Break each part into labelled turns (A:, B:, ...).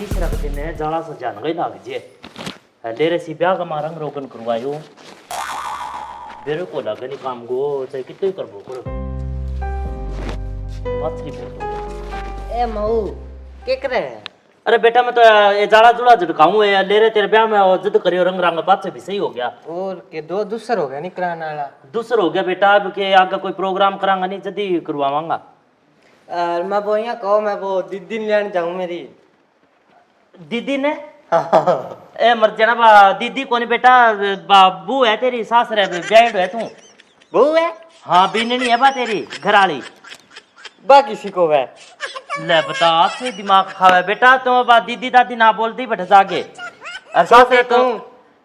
A: तीसरा के दिन है जाला से जान गई लाग जे ले रे सी ब्याह का मारंग रोगन करवायो बेरे को लगनी काम गो चाहे कितने करबो करो मछली बोल
B: ए मऊ के करे
A: अरे बेटा मैं तो ये जाला जुला झटकाऊं है ले रे तेरे ब्याह में और जिद करियो रंग रंग बात से भी सही हो गया
B: और के दो दूसर हो गया निकराना वाला
A: दूसरा हो गया बेटा अब के आगे कोई प्रोग्राम करांगा नहीं जल्दी करवावांगा
B: और मैं वो यहाँ कहो मैं वो दीदी लेने जाऊं मेरी
A: दीदी ने ए मर जाना बा दीदी कोनी बेटा बाबू है तेरी सास रे ब्याह है तू
B: बहू है
A: हाँ बीननी है बा तेरी घराली
B: बाकी सिको है
A: ले बता आपसे दिमाग खावे बेटा तुम बा दीदी दादी ना बोलती बैठ जागे और सास रे तो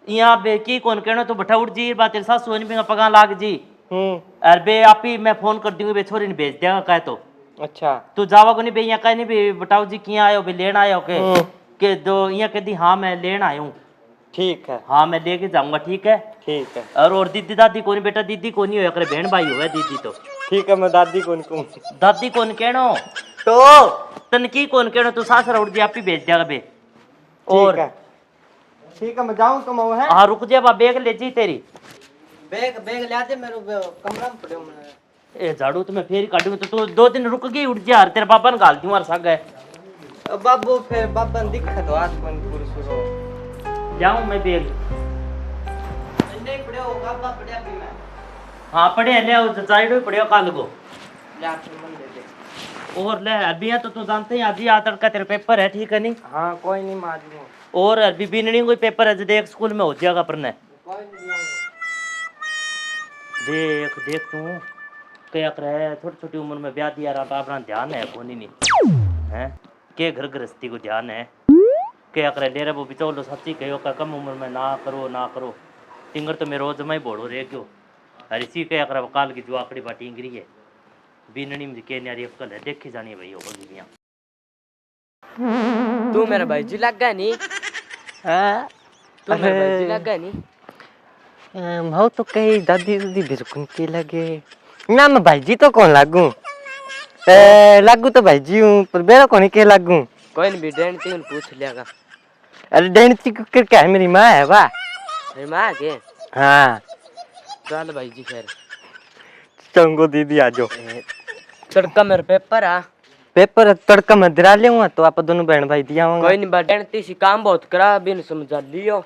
A: यहाँ बे की कौन कहनो तू बैठा उठ जी बा तेरी सास सोनी भी पगा लाग जी और बे आप ही मैं फोन कर दूंगी बे छोरी ने भेज देगा कहे तो
B: अच्छा
A: तू जावा को नहीं बे यहाँ कहे नहीं बे बताओ जी किया आयो बे लेना आयो के दो यहाँ कह दी हाँ मैं लेना आया हूँ
B: ठीक है
A: हाँ मैं लेके जाऊंगा ठीक है
B: ठीक है
A: और दीदी दादी कोनी बेटा दीदी कोनी हो करे बहन भाई हो दीदी तो
B: ठीक है मैं दादी को उनको
A: दादी कौन कहनो
B: तो
A: तनकी कौन कहनो तू सास उठ जी आप ही भेज देगा बे
B: और ठीक है मैं जाऊं तो मैं है
A: हाँ रुक जा बा बैग ले जी तेरी
B: बैग बैग ले आते मेरे कमरा में पड़े मैं
A: ए झाड़ू तो मैं फेर काटूंगा तो तू 2 दिन रुक गई उठ जा तेरे पापा ने गाल दूं मार सग है
B: बाबू फिर बाबा ने दिखा दो आज कौन पुरुष हो
A: जाऊं मैं बैग
B: नहीं पड़े हो बाबा पड़े भी मैं
A: हाँ पढ़े ले आओ चाइडो पढ़ियो कल को
B: ले आके मन दे दे
A: और ले अभी तो तू जानते ही आज ही आ तड़का तेरे पेपर है ठीक है नहीं
B: हाँ कोई नहीं मार दूंगा
A: और अभी बीननी कोई पेपर है जो देख स्कूल में हो जाएगा पढ़ने
B: कोई नहीं लाऊंगा
A: देख देख तू क्या कर रहा है छोटी छोटी उम्र में ब्याह दिया रहा अपना ध्यान है कौन ही नहीं है के घर गृहस्थी को ध्यान है क्या करे ले रहे वो बिचौलो सच्ची कहो का कम उम्र में ना करो टिंगर तो मैं रोज में बोलो रे क्यों अरे इसी क्या करे काल की जो आकड़ी बाटी टिंगरी है बीननी में के न्यारी अक्कल है देखी जानी है भाई होगी भी
B: तू मेरा भाई जी लग गया नहीं हाँ तू मेरा भाई जी लग गया नहीं भाव तो कहीं दादी दादी बिल्कुल के लगे ना मैं भाई जी तो कौन लागू लागू तो भाई जी हूँ पर बेरा कौन के लागू कोई नहीं डेंटी उन पूछ लियागा अरे डेंटी को क्या है मेरी माँ है वाह मेरी माँ के हाँ चल भाई जी फिर चंगो दीदी आ जाओ तड़का मेरा पेपर आ पेपर तड़का मदरा ले तो आप दोनों बहन भाई दिया होंगे कोई नहीं डेंटी सी काम बहुत करा बिन समझा लियो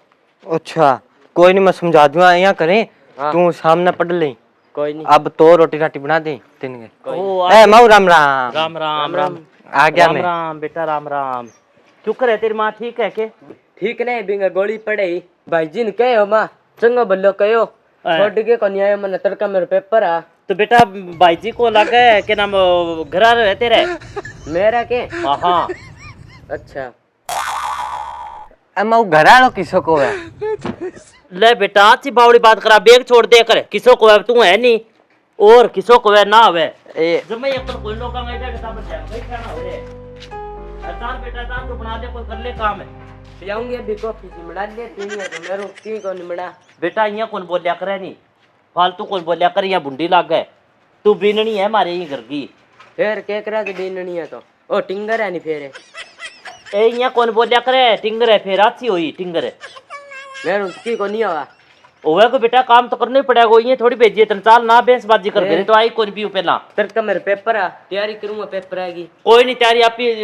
B: अच्छा कोई नहीं मैं समझा दूंगा यहाँ करें तू सामने पढ़ ले कोई नहीं अब तो रोटी राटी बना दे तीन ए माऊ राम राम
A: राम राम राम
B: आ गया मैं
A: राम बेटा राम राम क्यों करे तेरी माँ ठीक है के
B: ठीक नहीं बिंगा गोली पड़े भाई जी ने कहो माँ चंगा बल्लो कहो छोड़ के कोनी आयो मन तड़का मेरे पेपर आ
A: तो बेटा भाई जी को लगा है के नाम घर है तेरे
B: मेरा के
A: हाँ
B: अच्छा अम्मा घर आलो किसो को है
A: ले बेटा अच्छी बावड़ी बात करा बैग छोड़ दे कर किसो को है तू है नहीं और किसो को है ना है जब मैं एक कोई लोग का मैं क्या बच्चा भाई क्या ना हो रे अचार बेटा ता तो बना दे कोई कर ले काम है
B: पियाऊंगे अभी कॉफी जी मिला ले तीन है तो मेरे तीन को नहीं मिला
A: बेटा यहाँ कौन बोलिया करे नहीं फालतू कौन बोलिया कर यहाँ बुंडी लाग गए तू बीननी है हमारे ही घर की
B: फिर क्या करा के बीननी है तो ओ टिंगर है नहीं फिर
A: ए यहाँ कौन बोलिया करे टिंगर है फिर अच्छी हुई टिंगर है
B: मेरे उसकी को नहीं होगा
A: ओवे को बेटा काम तो करना ही पड़ेगा ये थोड़ी भेजिए तन चाल ना बेंसबाजी कर दे तो आई कौन भी पहला
B: तड़का मेरे पेपर आ तैयारी करूंगा पेपर आएगी
A: कोई नहीं तैयारी आप ही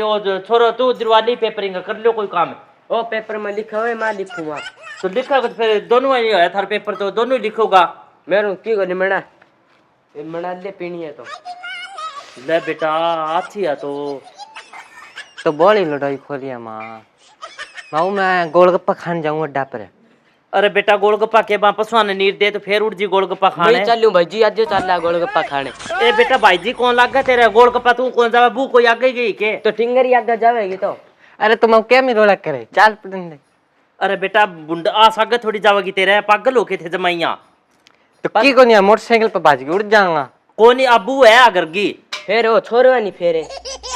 A: छोरो तू दिलवाली पेपरिंग कर लो कोई काम है
B: ओ पेपर में लिखा हुआ है मैं लिखूंगा
A: तो लिखा तो फिर दोनों ही है थार पेपर तो दोनों ही लिखोगा
B: मेरे की को नहीं मना मना ले पीनी है तो
A: ले बेटा अच्छी है तो
B: बड़ी लड़ाई खोलिया माँ माऊ मैं गोलगप्पा खाने जाऊंगा अड्डा पर
A: अरे बेटा गोलगप्पा के बा पशुआ ने नीर दे तो फिर उठ जी गोलगप्पा खाने
B: चलूं भाई जी आज चल रहा गोलगप्पा खाने
A: ए बेटा भाई जी कौन लग गया तेरा गोलगप्पा तू कौन जावे बू कोई आगे गई के
B: तो टिंगर याद जावेगी तो अरे तुम क्या मेरे रोला करे चाल पटन दे
A: अरे बेटा बुंड आ सागे थोड़ी जावेगी तेरे पागल होके थे जमाइया
B: तो की को नहीं मोटरसाइकिल पर भाज के उड़ जाऊंगा
A: कोनी अबू है अगर की
B: फिर वो छोरो नहीं फेरे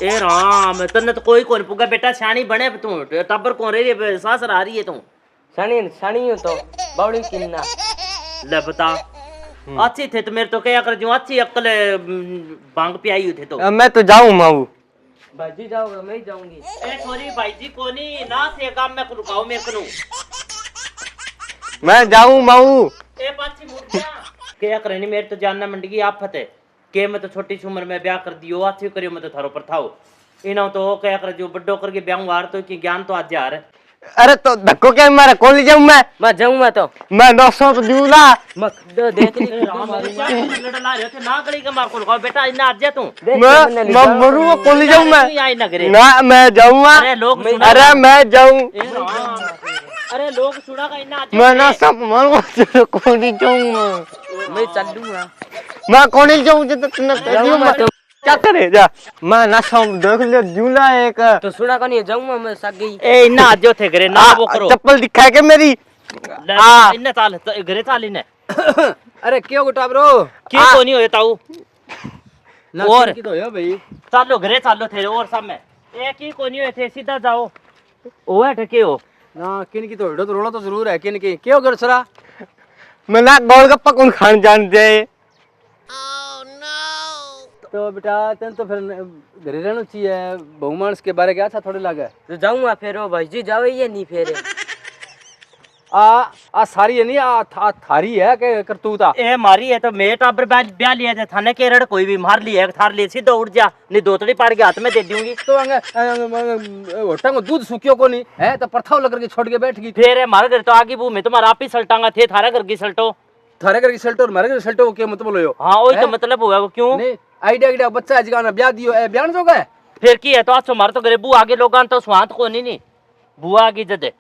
A: ए राम तन्ने तो कोई कौन पुगा बेटा शानी बने तू टब्बर कौन रे सास आ रही है तू
B: सनी सनी हो तो बौड़ी किन्ना
A: ले बता अच्छी थे तो मेरे तो क्या कर जो अच्छी अक्ल भांग पियाई थे तो
B: मैं तो जाऊं माऊ भाईजी जाओगे मैं ही जाऊंगी।
A: ए छोरी भाई जी कोनी ना से काम में रुकाओ मेरे को।
B: मैं जाऊं माऊ।
A: ए पाछी मुड़ जा क्या करनी मेरे तो जानना मंडगी आफत है के मैं तो छोटी सी उम्र में ब्याह कर दियो अच्छी करियो मैं तो थारो पर थाओ इनो तो क्या कर जो बड्डो करके ब्याह वार तो की ज्ञान तो आज यार।
B: अरे तो धक्को क्या मारा कौन ले जाऊं मैं जाऊं मैं तो मैं 900 दूला मत देख ली
A: लड़ा रहे थे ना गली के मार को लगाओ बेटा इना आज जा तू
B: मैं मरू कौन ले जाऊं मैं ना मैं जाऊंगा।
A: अरे लोग
B: अरे मैं जाऊं
A: अरे लोग सुना का इना आज
B: मैं ना सब मरू कौन ले जाऊंगा मैं चलूंगा मैं कौन ले जाऊं जब तक क्या करे जा मैं ना सब देख ले जूला एक तो सुना का नहीं जाऊंगा मैं सगी
A: ए इना आज जो थे घरे ना वो करो
B: चप्पल दिखाए के मेरी
A: इन्ने चाल घरे चाल इने
B: अरे क्यों गुटा ब्रो
A: क्यों को नहीं होए ताऊ और
B: की तो है भाई
A: चालो घरे चालो थे और सब में एक ही को नहीं होए थे सीधा जाओ ओए ठके हो
B: ना किन की तो रोड़ा तो जरूर है किन की क्यों कर सरा मैं ना गोलगप्पा कौन खान जानते है तो बेटा तेन तो फिर घरे रहना चाहिए बहुमानस के बारे क्या था थोड़े लागे तो जाऊंगा फिर ओ भाई जी जावे ये नहीं फिर आ सारी है नहीं थारी है के करतूता
A: ए मारी है तो मैं टाबर ब्याह लिया था थाने के रड़ कोई भी मार लिया थार ले सीधा उड़ जा नहीं दोतड़ी पार के हाथ में दे दूंगी
B: तो होटा को दूध सूखियो को नहीं है तो परथाव लग के छोड़ के बैठ गई
A: फिर हमारे घर तो आगे वो मैं तुम्हारा आप ही सल्टांगा थे थारा घर की सल्टो
B: थारे घर की सल्टो और मारे घर की सल्टो के मतलब लो
A: हां वही तो मतलब हुआ क्यों
B: नहीं आइडिया बच्चा आज गाना ब्याह दियो ए ब्याह जो गए
A: फिर की है तो आज मार तो करे बू आगे लोग तो स्वांत को नहीं बुआ आगे जदे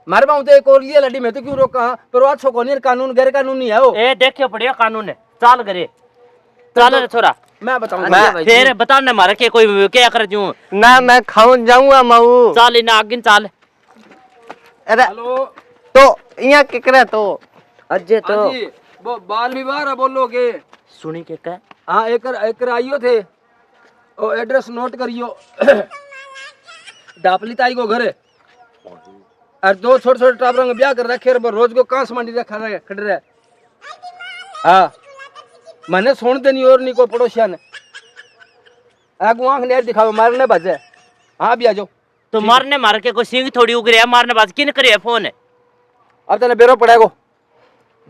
B: मारे बाऊ तो एक और लिए लड़ी में तो क्यों रोका पर वो अच्छो को नहीं कानून गैर कानूनी है वो
A: ए देखियो पड़ियो कानून है चाल करे चाल रे छोरा
B: मैं बताऊंगा
A: फिर बता न मारे के कोई क्या कर जूं
B: ना मैं खाऊं जाऊंगा माऊ
A: चाल इना आगे चाल
B: अरे हेलो तो यहां के करे तो अजय तो वो बाल विवाह है बोलोगे
A: सुनी के कह
B: हां एक आइयो थे ओ एड्रेस नोट करियो डापली ताई को घर है और दो छोटे छोटे टाबरों में ब्याह कर रखे रोज को कांस मंडी रखा रहे खड़ रहे हां मैंने सुन देनी और नहीं को पड़ोसिया ने आगू आंख ने दिखाओ मारने बजे हां भी आ जाओ
A: तो मारने मार के कोई सिंह थोड़ी उग रहा मारने बाज किन करे फोन है
B: अब तने बेरो पड़ेगो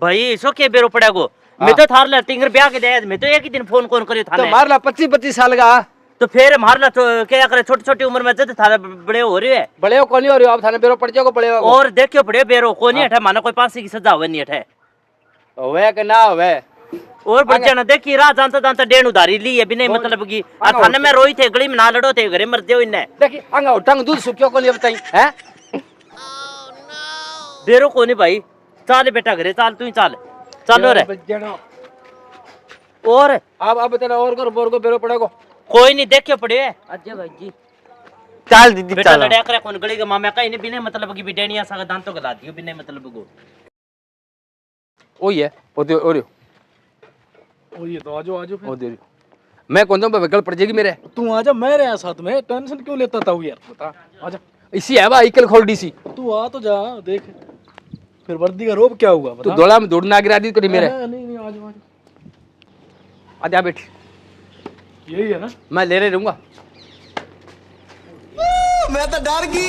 A: भाई सो के बेरो पड़ेगो मैं तो थार ला तिंगर ब्याह के दे मैं तो एक ही दिन फोन कौन करियो थाने
B: तो मार ला 25 साल का
A: तो फिर मारना तो क्या करे छोटी छोटी उम्र में जब थारे बड़े हो रहे हैं
B: बड़े हो कौन हो रहे हो आप थाने बेरो पड़ जाओगे बड़े हो
A: और देखियो बड़े बेरो को नहीं हटे मानो कोई फांसी की सजा हुए नहीं हटे
B: होवे के ना होवे
A: और बच्चा ना देखी राह जानता जानता डेन उधारी ली है बिना मतलब की आ थाने में रोई थे गली में ना लड़ो थे घरे मर जाओ इन्ने
B: देखी अंगा टंग दूध सुक्यो को नहीं बताई हैं
A: बेरो को नहीं भाई चाल बेटा घरे चाल तू ही चाल चलो रे और
B: अब तेरा और कर बोर को बेरो पड़ेगो
A: कोई नहीं देखियो पड़े अजय भाई जी
B: चाल दीदी
A: बेटा लड़या करे कौन गली का मामा कहीं नहीं बिना मतलब की बिडेनिया सा दांतों गला दियो बिना मतलब को
B: ओ ये ओ ये तो आजो फिर ओ दे मैं कौन जाऊं बगल पड़ जाएगी मेरे
C: तू आजा मैं रहा साथ में टेंशन क्यों लेता था यार बता आजा
B: इसी है भाई कल खोल डी सी
C: तू आ तो जा देख फिर वर्दी का रोब क्या हुआ
B: तू दौड़ा में दौड़ना गिरा दी तो नहीं मेरे
C: नहीं आजा
B: आजा बैठ
C: यही है ना
B: मैं ले रहे रहूंगा
C: मैं तो डर गई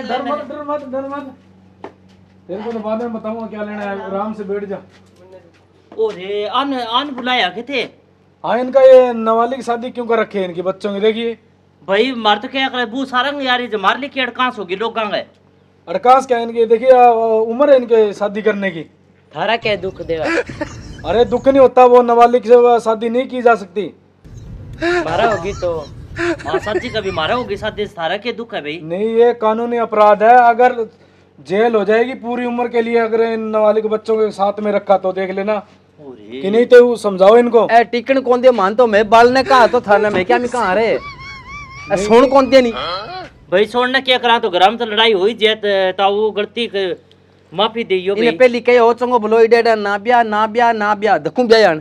C: डर मत तेरे को तो बाद में बताऊंगा क्या लेना है आराम से बैठ जा
A: ओरे आन बुलाया के थे
C: हाँ इनका ये नवाली की शादी क्यों कर रखे है इनके बच्चों की देखिए
A: भाई मार तो क्या करे बू सारंग यार जो मार ली की अड़कास होगी लोग गए
C: अड़कास क्या इनकी देखिए उम्र है इनके शादी करने की
A: थारा क्या दुख देगा
C: अरे दुख नहीं होता वो नाबालिग से शादी नहीं की जा सकती
A: मारा होगी तो हाँ सच्ची कभी मारा होगी शादी थारा के दुख है भाई
C: नहीं ये कानूनी अपराध है अगर जेल हो जाएगी पूरी उम्र के लिए अगर इन नाबालिग बच्चों के साथ में रखा तो देख लेना कि नहीं तो समझाओ इनको
B: ए टिकन कौन दे मान तो मैं बाल ने कहा तो थाना में क्या मैं कहां रहे सुन कौन दे नहीं
A: भाई छोड़ना क्या करा तो ग्राम तो लड़ाई हुई जेत ताऊ गलती माफी दियो
B: इने पहली कहे हो चंगो बोलो इडेडा ना ब्याह धक्कू ब्याह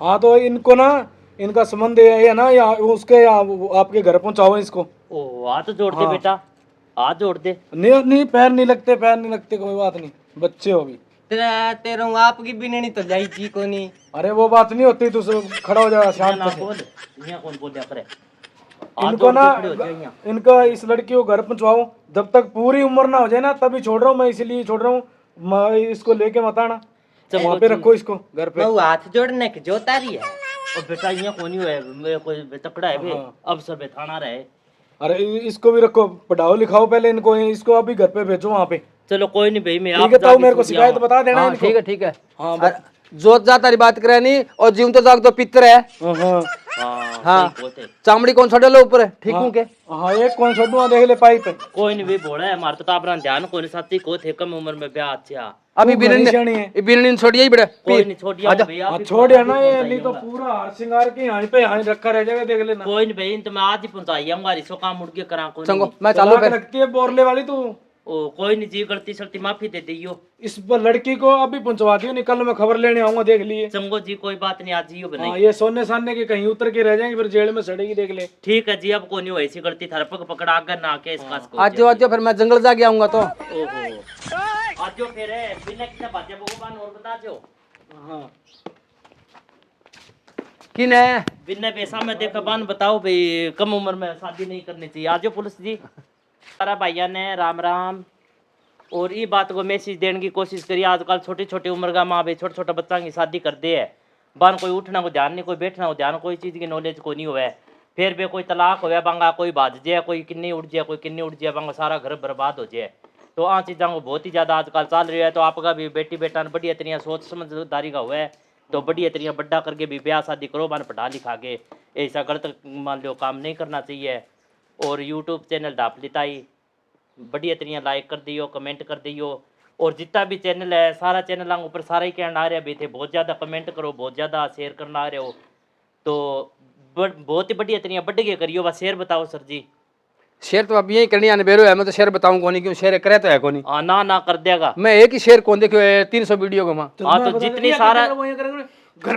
C: हाँ तो इनको ना इनका संबंध है ना या उसके या आपके घर पहुंचाओ इसको
A: ओ हाथ जोड़ दे बेटा हाथ जोड़ दे
C: नहीं पैर नहीं लगते कोई बात नहीं बच्चे हो भी
B: तेरा आपकी भी नहीं तो जाई जी को नहीं
C: अरे वो बात नहीं होती तू खड़ा हो जा शांत
A: बोल यहाँ कौन बोल करे
C: इनको ना
A: खड़े हो जाए यहाँ।
C: इनका इस लड़की को घर पहुंचवाओ, जब तक पूरी उम्र ना हो जाए ना तभी छोड़ रहा हूँ मैं, इसलिए छोड़ रहा हूँ। इसको लेके मत आना, वहाँ पे रखो इसको घर पे।
B: मैं हाथ जोड़ने की जो तारी है।
A: और बेटा यहाँ कोनी है, मेरे कोई तकड़ा है बे,
C: हाँ।
A: अब सब थाना रहे।
C: अरे इसको भी रखो, पढ़ाओ लिखाओ पहले इनको, इसको अभी घर पे भेजो वहाँ पे।
A: चलो कोई नहीं भाई, मैं
C: ठीक
A: आप
C: है, तो
A: जाके
C: मेरे को
A: छूट
C: शिकायत
A: जाऊंगा।
C: बता देना
D: हाँ
C: इनको।
D: ठीक है ठीक है।
C: हाँ
D: अरे, जोत जा तारी बात करे नहीं, और जीव तो जाग तो पितर है।
C: हाँ
A: हाँ
D: हाँ।
A: सही बात है।
D: चामड़ी कौन छोड़े लो ऊपर है, ठीक हूँ के।
C: हाँ, एक कौन छोड़ूंगा देख ले पाइप।
A: कोई नहीं भाई, बोला है हमारे तो अपना ध्यान कोई नहीं, साथी को थे कम उम्र में ब्याह अच्छा।
D: अभी
C: तू घनी शानी है।
D: बिरनी छोड़िए ही बड़े।
A: कोई नहीं छोड़िया भैया,
C: हाँ, छोड़ या ना ये, नहीं तो पूरा हार श्रृंगार के यहाँ पे यहाँ रखा रह जाएगा, देख लेना।
A: कोई नहीं भाई, तो मैं आज ही पहुंचाई आऊंगा, इसको काम उड़ के करा कोई
D: चंगो
A: नहीं।
D: मैं चालू
C: तलाक
D: कर।
C: रखती है बोरले वाली तू।
A: ओ कोई नहीं जी, गलती सलती माफी दे दियो।
C: इस पर लड़की को अभी पहुंचवा दियो, निकल मैं खबर लेने आऊंगा, देख लिए।
A: चंगो जी कोई बात नहीं, आज जियो बने।
C: हाँ, ये सोने सामने के कहीं उतर के रह जाएंगे, फिर जेल में सड़ेगी, देख ले।
A: ठीक है जी, अब कोई नहीं हुई ऐसी गलती, थारा पग पकड़ा आगे ना के इसका इसको।
D: आज जो फिर मैं जंगल जाके आऊंगा तो।
A: ओहो आज जो फिर है बिना किसी बात भगवान और बता दो।
C: हाँ,
D: किन है
A: बिना पैसा में देखा बान बताओ भाई, कम उम्र में शादी नहीं करनी चाहिए। आजो पुलिस जी। सारा भाइया ने राम राम। और ये बात को मैसेज देने की कोशिश करिए, आजकल छोटी छोटी उम्र का माँ भाई छोटे छोटे बच्चा की शादी कर दे है। बान कोई उठना को ध्यान नहीं, कोई बैठना को ध्यान, कोई चीज़ की नॉलेज को नहीं हुआ। फिर भी कोई तलाक हो बांगा, कोई भाज जाए, कोई किन्नी उड़ जाए, कोई किन्नी उड़ जाए, बांगा सारा घर बर्बाद हो जाए। तो आ चीज़ों को बहुत ही ज़्यादा आजकल चल रही है। तो आपका भी बेटी बेटा ने बढ़िया तरीका सोच समझदारी का हुआ है, तो बढ़िया तरीका बड्डा करके भी ब्याह शादी करो, बान पढ़ा लिखा के। ऐसा गलत मान लो काम नहीं करना चाहिए। और यूट्यूब चैनल डाप लेता ही बढ़िया तरीका लाइक कर दियो, कमेंट कर दियो। और जितना भी चैनल है सारा चैनल ऊपर सारा ही कहना आ रहा है थे, बहुत ज़्यादा कमेंट करो, बहुत ज़्यादा शेयर करना आ रहे हो, तो बहुत ही बढ़िया तरीका बढ़ के करियो। बस शेयर बताओ सर जी।
D: शेयर तो अब यही करनी आने बेरो है, मैं तो शेयर बताऊं कौन क्यों शेयर करे तो है कौन।
A: ना कर देगा।
D: मैं एक ही शेयर कौन देखियो 300 वीडियो को मां।
A: हाँ तो जितनी सारा
C: घर